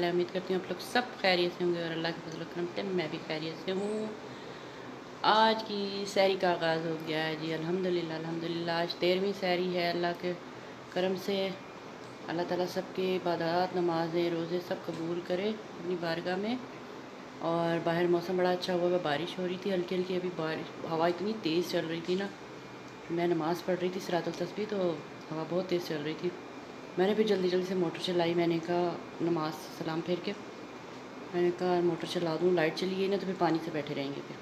है। उम्मीद करती हूँ आप लोग सब खैरियत से होंगे और अल्लाह के फजल करम से मैं भी खैरियत से हूँ। आज की सहरी का आगाज़ हो गया है जी, अल्हम्दुलिल्लाह अल्हम्दुलिल्लाह। आज 13वीं सहरी है। अल्लाह के करम से अल्लाह ताला सबके इबादत, नमाज़ें, रोज़े सब कबूल करे अपनी बारगाह में। और बाहर मौसम बड़ा अच्छा हुआ है, बारिश हो रही थी हल्की हल्की। अभी बारिश, हवा इतनी तेज़ चल रही थी ना, मैं नमाज़ पढ़ रही थी सिरातुल तस्बीह, तो हवा बहुत तेज़ चल रही थी। मैंने फिर जल्दी जल्दी से मोटर चलाई। मैंने कहा नमाज सलाम फेर के मैंने कहा मोटर चला दूँ, लाइट चली गई ना तो फिर पानी से बैठे रहेंगे, फिर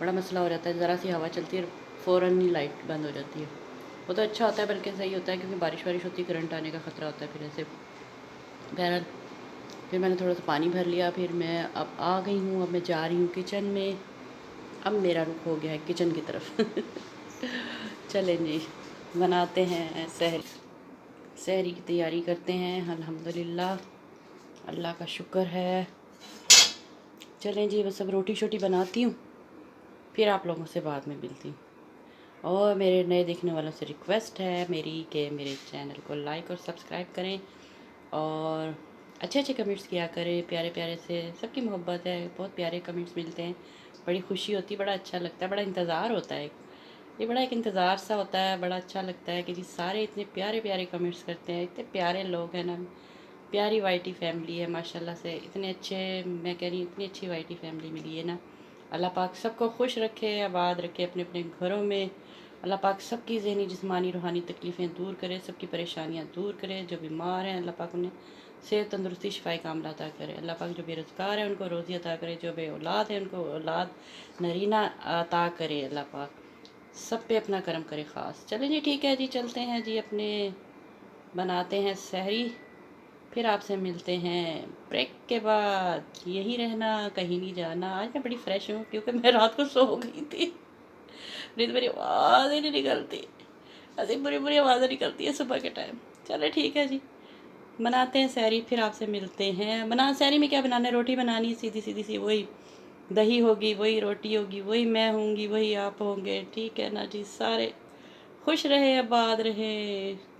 बड़ा मसला हो जाता है। ज़रा सी हवा चलती है फ़ौरन ही लाइट बंद हो जाती है। वो तो अच्छा होता है, बल्कि सही होता है, क्योंकि बारिश वारिश होती है करंट आने का ख़तरा होता है फिर ऐसे। बहरहाल फिर मैंने थोड़ा सा पानी भर लिया। फिर मैं अब आ गई हूँ, अब मैं जा रही हूँ किचन में। अब मेरा रुख हो गया है किचन की तरफ। चलें जी, बनाते हैं सहरी। सहरी की तैयारी करते हैं। अल्हम्दुलिल्लाह, अल्लाह का शुक्र है। चलें जी, बस अब रोटी शोटी बनाती हूँ, फिर आप लोगों से बाद में मिलती हूँ। और मेरे नए देखने वालों से रिक्वेस्ट है मेरी कि मेरे चैनल को लाइक और सब्सक्राइब करें और अच्छे अच्छे कमेंट्स किया करें, प्यारे प्यारे से। सबकी मोहब्बत है, बहुत प्यारे कमेंट्स मिलते हैं, बड़ी खुशी होती है, बड़ा अच्छा लगता है, बड़ा इंतज़ार होता है। ये बड़ा एक इंतज़ार सा होता है, बड़ा अच्छा लगता है कि जी सारे इतने प्यारे प्यारे कमेंट्स करते हैं, इतने प्यारे लोग हैं ना। प्यारी वाईटी फैमिली है माशाल्लाह से, इतने अच्छे, मैं कह रही हूँ इतनी अच्छी वाईटी फैमिली मिली है ना। अल्लाह पाक सबको खुश रखे, आबाद रखे अपने अपने घरों में। अल्लाह पाक सबकी ज़हनी जिस्मानी रूहानी तकलीफ़ें दूर करे, सबकी परेशानियाँ दूर करे। जो बीमार हैं अल्लाह पाक उन्हें सेहत तंदुरुस्ती शिफाई कामला अता करे। अल्लाह पाक जो बेरोज़गार है उनको रोज़ी अता करे, जो बे औलाद है उनको औलाद नरीना अता करे। अल्लाह पाक सब पे अपना करम करे ख़ास। चलें जी, ठीक है जी, चलते हैं जी, अपने बनाते हैं सहरी, फिर आपसे मिलते हैं ब्रेक के बाद। यहीं रहना, कहीं नहीं जाना। आज मैं बड़ी फ्रेश हूँ क्योंकि मैं रात को सो गई थी, नहीं तो मेरी आवाज़ ही नहीं निकलती। ऐसी बुरी बुरी आवाज़ें निकलती है सुबह के टाइम। चले ठीक है जी, बनाते हैं सहरी, फिर आपसे मिलते हैं। बना सहरी में क्या बनाना है, रोटी बनानी है सीधी सीधी सी, वही दही होगी, वही रोटी होगी, वही मैं होंगी, वही आप होंगे, ठीक है ना जी। सारे खुश रहे, आबाद रहे।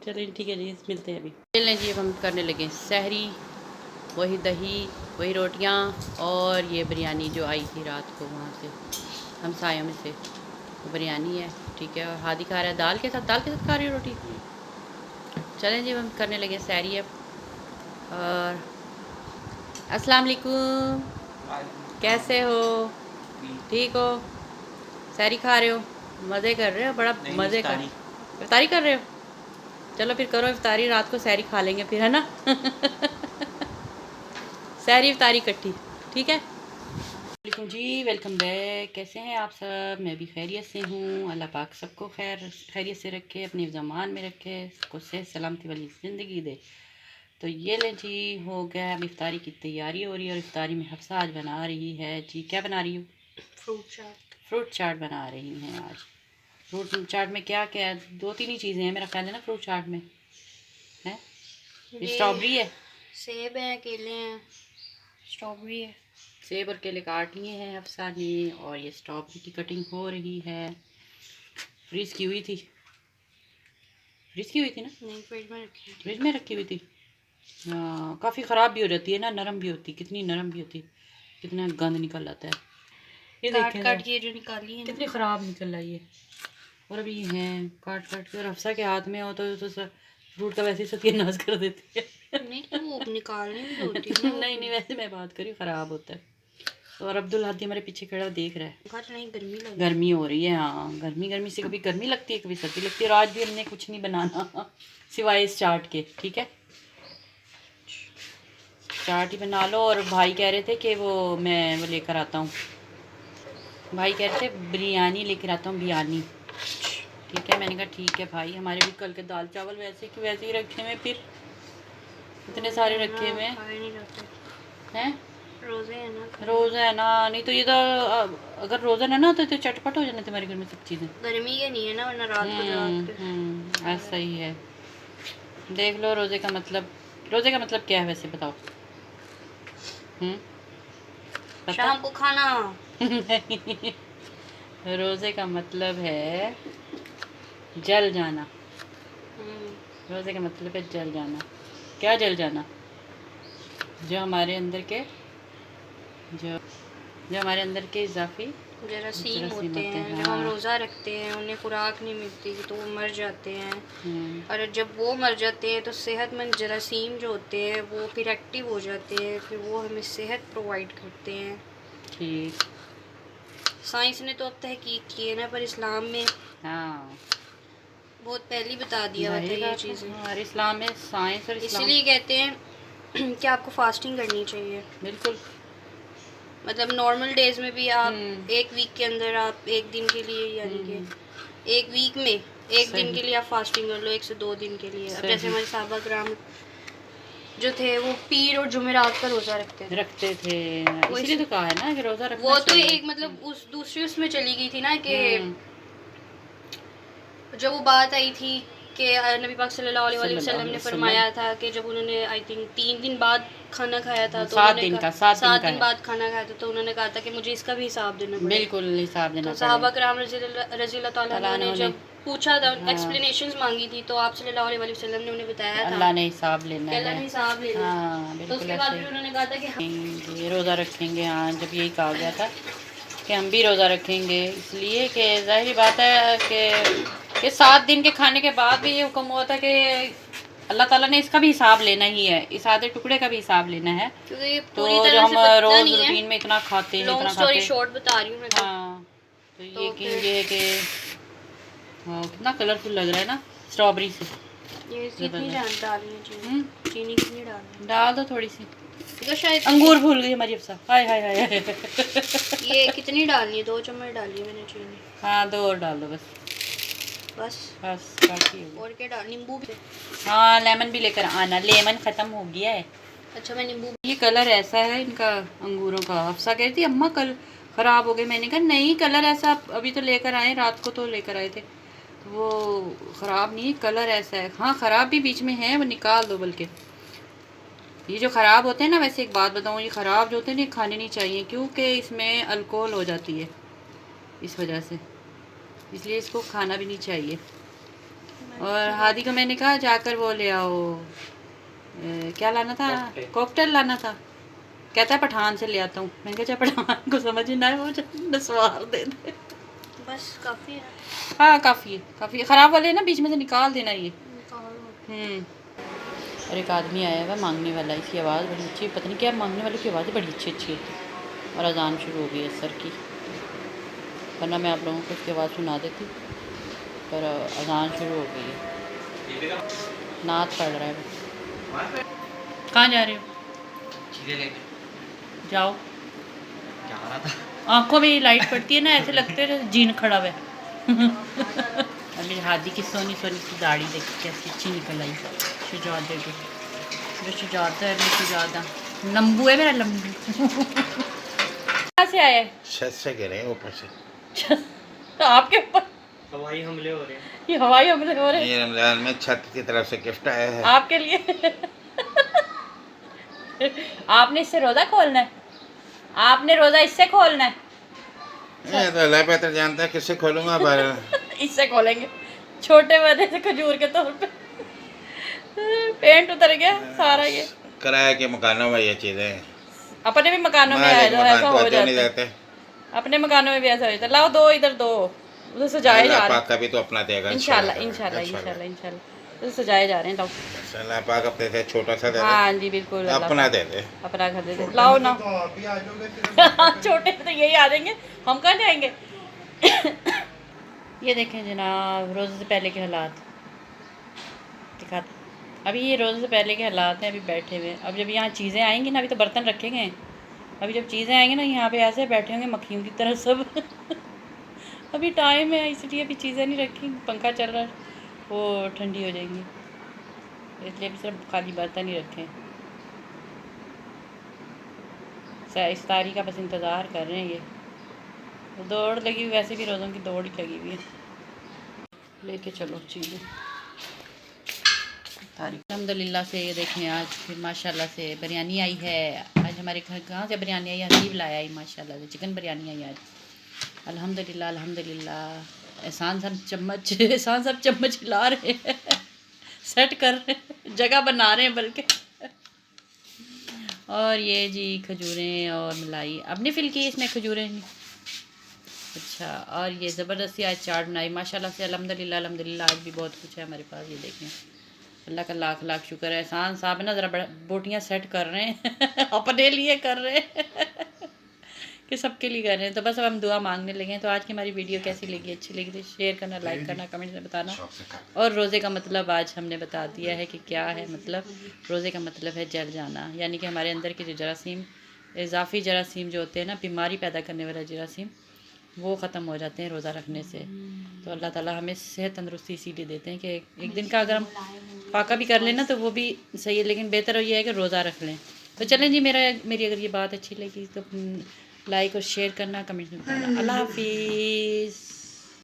चलें ठीक है जी, मिलते हैं अभी। चलें जी, अब हम करने लगे सहरी। वही दही, वही रोटियां और ये बिरयानी जो आई थी रात को वहाँ से हमसायों में से, वो बिरयानी है, ठीक है। और हादी खा रहा है दाल के साथ। दाल के साथ खा रही है रोटी। चलें जी, हम करने लगे सहरी अब। और अस्सलाम वालेकुम, कैसे हो, ठीक हो, सहरी खा रहे हो, मज़े कर रहे हो, बड़ा मज़े कर, इफ्तारी कर रहे हो। चलो फिर करो इफ्तारी, रात को सहरी खा लेंगे फिर, है ना। सहरी इफ्तारी इकट्ठी, ठीक है। वालेकुम जी, वेलकम बैक। कैसे हैं आप सब? मैं भी खैरियत से हूँ। अल्लाह पाक सबको खैरियत से रखे, अपने ज़मान में रखे, सबको सेहत सलामती वाली ज़िंदगी दे। तो ये ले जी, हो गया है। अब इफ्तारी की तैयारी हो रही है और इफ्तारी में हफ्सा आज बना रही है जी, क्या बना रही हूँ? फ्रूट चाट। फ्रूट चाट बना रही हैं आज। फ्रूट चाट में क्या क्या है? 2-3 ही चीज़ें हैं मेरा ख्याल है ना फ्रूट चाट में, है? ये स्ट्रॉबेरी है, सेब है, केले हैं, स्ट्रॉबेरी है। सेब और केले काट लिए हैं हफ्सा ने, और ये स्ट्रॉबेरी की कटिंग हो रही है। फ्रीज की हुई थी, फ्रीज की हुई थी ना? नहीं, फ्रिज में रखी थी। फ्रिज में रखी हुई थी। हाँ, काफ़ी ख़राब भी हो जाती है ना, नरम भी होती, कितनी नरम भी होती, कितना गंद निकल आता है। ये काट देखें काट के जो निकाली है कितनी ख़राब निकल आई है। और अभी हैं काट काट के, और हफ्सा के हाथ में हो तो फ्रूट का वैसे ही सत्यानाश कर देती है। नहीं तो वो निकालनी भी तो होती है ना। नहीं नहीं, वैसे मैं बात करी, ख़राब होता है। और अब्दुल हादी हमारे पीछे खड़ा देख रहा है। घर नहीं, गर्मी लग गर्मी हो रही है, हाँ गर्मी गर्मी से कभी गर्मी लगती है कभी सर्दी लगती है। और आज भी हमने कुछ नहीं बनाना सिवाय इस चाट के, ठीक है। चाट ही बना लो। और भाई कह रहे थे कि वो मैं वो लेकर आता हूँ, भाई कह रहे थे बिरयानी लेकर आता हूँ, बिरयानी, ठीक है। मैंने कहा ठीक है भाई, हमारे भी कल के दाल चावल वैसे कि वैसे ही रखे हुए, फिर इतने सारे रखे हुए हैं। रोजे है ना, रोज़ा है ना, नहीं तो ये तो अगर रोज़ा है ना तो चटपट हो जाना तुम्हारे घर में सब चीज़ें। गर्मी के नहीं है ना, वरना रात को रात ऐसा ही है। देख लो, रोज़े का मतलब, रोज़े का मतलब क्या है वैसे बताओ? पता? शाम को खाना। नहीं, रोज़े का मतलब है जल जाना। रोज़े का मतलब है जल जाना। क्या जल जाना? जो हमारे अंदर के जो जो हमारे अंदर के इजाफी जरासीम होते हैं, जब हम रोज़ा रखते हैं उन्हें खुराक नहीं मिलती तो वो मर जाते हैं, और जब वो मर जाते हैं तो सेहतमंद जरासीम जो होते हैं वो फिर एक्टिव हो जाते हैं, फिर वो हमें सेहत प्रोवाइड करते हैं। ठीक। साइंस ने तो अब तहकीक की है ना, पर इस्लाम में हाँ, बहुत पहले ही बता दिया होता है ये चीज़ें। हमारे इस्लाम में साइंस और इस्लाम इसीलिए कहते हैं कि आपको फास्टिंग करनी चाहिए। बिल्कुल। मतलब नॉर्मल डेज में भी आप एक वीक के अंदर आप एक दिन के लिए, यानी कि एक वीक में एक दिन के लिए आप फास्टिंग कर लो, 1 से 2 दिन के लिए। अब जैसे हमारे साहबा कराम जो थे वो पीर और जुमेरात का रोज़ा रखते थे। इसीलिए तो कहा है ना कि रोज़ा रखना वो तो चाहिए। एक मतलब उस दूसरी उसमें चली गई थी ना कि जब वो बात आई थी कि नबी पाक सल्लल्लाहु अलैहि वसल्लम ने फरमाया था कि जब उन्होंने आई थिंक 3 दिन बाद खाना खाया था, तो 7 दिन का 7 दिन बाद खाना खाया था, तो उन्होंने कहा था कि मुझे इसका भी हिसाब देना पड़ेगा। बिल्कुल हिसाब देना तो सहाबा कराम रज़ी अल्लाह तआला ने जब पूछा था, एक्सप्लेनेशंस मांगी थी, तो आप सल्लल्लाहु अलैहि वसल्लम ने उन्हें बताया था अल्लाह ने हिसाब लेना है। अल्लाह ने हिसाब लेना। हाँ, तो उसके बाद फिर उन्होंने कहा था कि ये रोज़ा रखेंगे। हाँ, जब यही कहा गया था कि हम भी रोज़ा रखेंगे, इसलिए कि ज़ाहिर बात है कि 7 दिन के खाने के बाद भी ये हुक्म हुआ था कि अल्लाह ताला ने इसका भी हिसाब लेना ही है, इस आधे टुकड़े का भी हिसाब लेना है। तो जो हम रोज़ रूटीन में इतना खाते हैं, इतना खाते हैं, शॉर्ट बता रही हूँ मैं। हाँ, तो ये ये कि हाँ, कितना कलरफुल लग रहा है ना स्ट्रॉबेरी से। ये कितनी डालनी है चीनी? चीनी कितनी डालनी है? डाल दो थोड़ी सी। तो शायद अंगूर भूल गई हमारी अफसा। हाय हाय हाय हाय। ये कितनी डालनी है? 2 चम्मच डाली है मैंने चीनी। हाँ, 2 और डाल दो बस। बस काफी होगी। और क्या डाल? नींबू भी? हाँ, लेमन भी लेकर आना, लेमन ख़त्म हो गया है। अच्छा, मैं नींबू। ये कलर ऐसा है इनका अंगूरों का। अफसा कह रही थी अम्मा कल ख़राब हो गए। मैंने कहा नहीं, कलर ऐसा अभी तो लेकर आए, रात को तो लेकर आए थे, वो ख़राब नहीं, कलर ऐसा है। हाँ, ख़राब भी बीच में है, वो निकाल दो। बल्कि ये जो ख़राब होते हैं ना, वैसे एक बात बताऊँ, ये ख़राब जो होते हैं ना, खाने नहीं चाहिए, क्योंकि इसमें अल्कोहल हो जाती है, इस वजह से, इसलिए इसको खाना भी नहीं चाहिए। और हादी को मैंने कहा जाकर वो ले आओ, क्या लाना था, कॉकटेल लाना था। कहता है पठान से ले आता हूँ। मैंने कहा पठान को समझ ही ना है, वो नस्वार दे दे। बस काफ़ी है। हाँ, काफ़ी है, काफ़ी है। ख़राब वाले ना बीच में से निकाल देना ये। और एक आदमी आया हुआ मांगने वाला, इसकी आवाज़ बड़ी अच्छी, पता नहीं क्या मांगने वाले की आवाज़ बड़ी अच्छी अच्छी है। और अजान शुरू हो गई है असर की, वरना मैं आप लोगों को उसकी आवाज़ सुना देती, पर अजान शुरू हो गई है। नात पढ़ रहा है वो। कहाँ जा रहे हो? जाओ। जा रहा था। आंखों में लाइट पड़ती है ना, ऐसे लगते है जीन खड़ा हुआ है। अभी हादी की सोनी सोनी सी दाढ़ी देखी कैसी अच्छी निकल आई। शुजात देखो, जो शुजात है, अभी शुजात लंबू है मेरा, लंबू। कहाँ से आया है? छत से गिरे ऊपर से। तो आपके ऊपर हवाई हमले हो रहे हैं। ये हवाई हमले हो रहे हैं। ये रमजान में छत की तरफ से गिफ्ट आया है आपके लिए। आपने इससे रोज़ा खोलना है, आपने रोज़ा इससे खोलना है। ये तो अल्लाह बेहतर जानता है किससे खोलूंगा, पर इससे खोलेंगे, छोटे वाले से खजूर के तौर पे। पेंट उतर गया सारा। ये किराए के मकानों में ये चीजें, अपने भी मकानों में मालिक ऐसा मकान हो तो जाता नहीं है। देते। अपने मकानों में भी ऐसा हो जाता है। लाओ दो, इधर दो, उधर सजाए जा अल्लाह रहे पाक का भी तो अपना देगा हैं। इंशाल्लाह इंशाल्लाह इंशाल्लाह इंशाल्लाह उधर सजाए जा रहे हैं। लाओ, अल्लाह पाक अपने से छोटा सा दे दे, हाँ जी बिल्कुल, अल्लाह अपना पाक दे दे। अपना घर दे दे। लाओ ना, छोटे तो यही आ जाएंगे, हम कहाँ जाएंगे। ये देखें जनाब, रोज़े से पहले के हालात दिखाते। अभी ये रोज़े से पहले के हालात हैं, अभी बैठे हुए। अब जब यहाँ चीज़ें आएंगी ना, अभी तो बर्तन रखे गए हैं, अभी जब चीज़ें आएंगी ना, यहाँ पे ऐसे बैठे होंगे मक्खियों की तरह सब। अभी टाइम है, इसलिए अभी चीज़ें नहीं रखी, पंखा चल रहा है, वो ठंडी हो जाएंगी, इसलिए अभी सिर्फ खाली बर्तन ही रखें। इफ्तारी का बस इंतज़ार कर रहे हैं। ये दौड़ लगी हुई, वैसे भी रोज़ों की दौड़ ही लगी हुई है। लेके चलो चीज़ें अल्हम्दुलिल्लाह से। ये देखें आज फिर माशाल्लाह से बिरयानी आई है। आज हमारे घर कहाँ से बिरयानी आई, हसीब लाया आई माशाल्लाह से, चिकन बिरयानी आई आज। अल्हम्दुलिल्लाह अल्हम्दुलिल्लाह। एहसान सब चम्मच हिला रहे हैं, सेट कर रहे हैं, जगह बना रहे हैं बल्कि। और ये जी खजूरें और मलाई आपने फिल की इसमें खजूरें नहीं। अच्छा, और ये ज़बरदस्ती आज चाट बनाई माशाल्लाह से, अल्हम्दुलिल्लाह अल्हम्दुलिल्लाह। आज भी बहुत कुछ है हमारे पास, ये देखें, अल्लाह का लाख लाख शुक्र है। एहसान साहब ना ज़रा बड़ा बोटियाँ सेट कर रहे हैं अपने लिए कर रहे हैं कि सबके लिए कर रहे हैं। तो बस अब हम दुआ मांगने लगे हैं। तो आज की हमारी वीडियो कैसी लगी, अच्छी लगी तो शेयर करना, लाइक करना, कमेंट में बताना। और रोज़े का मतलब आज हमने बता दिया है कि क्या है। मतलब रोज़े का मतलब है जल जाना, यानी कि हमारे अंदर के जो जरासीम, इजाफी जरासीम जो होते हैं ना, बीमारी पैदा करने वाला जरासीम, वो ख़त्म हो जाते हैं रोज़ा रखने से। तो अल्लाह ताला हमें सेहत तंदरुस्ती इसीलिए देते हैं कि एक दिन का अगर हम फाका भी कर लें ना तो वो भी सही है, लेकिन बेहतर ये है कि रोज़ा रख लें। तो चलें जी, मेरी अगर ये बात अच्छी लगी तो लाइक और शेयर करना, कमेंट में बताना। अल्लाह हाफिज़।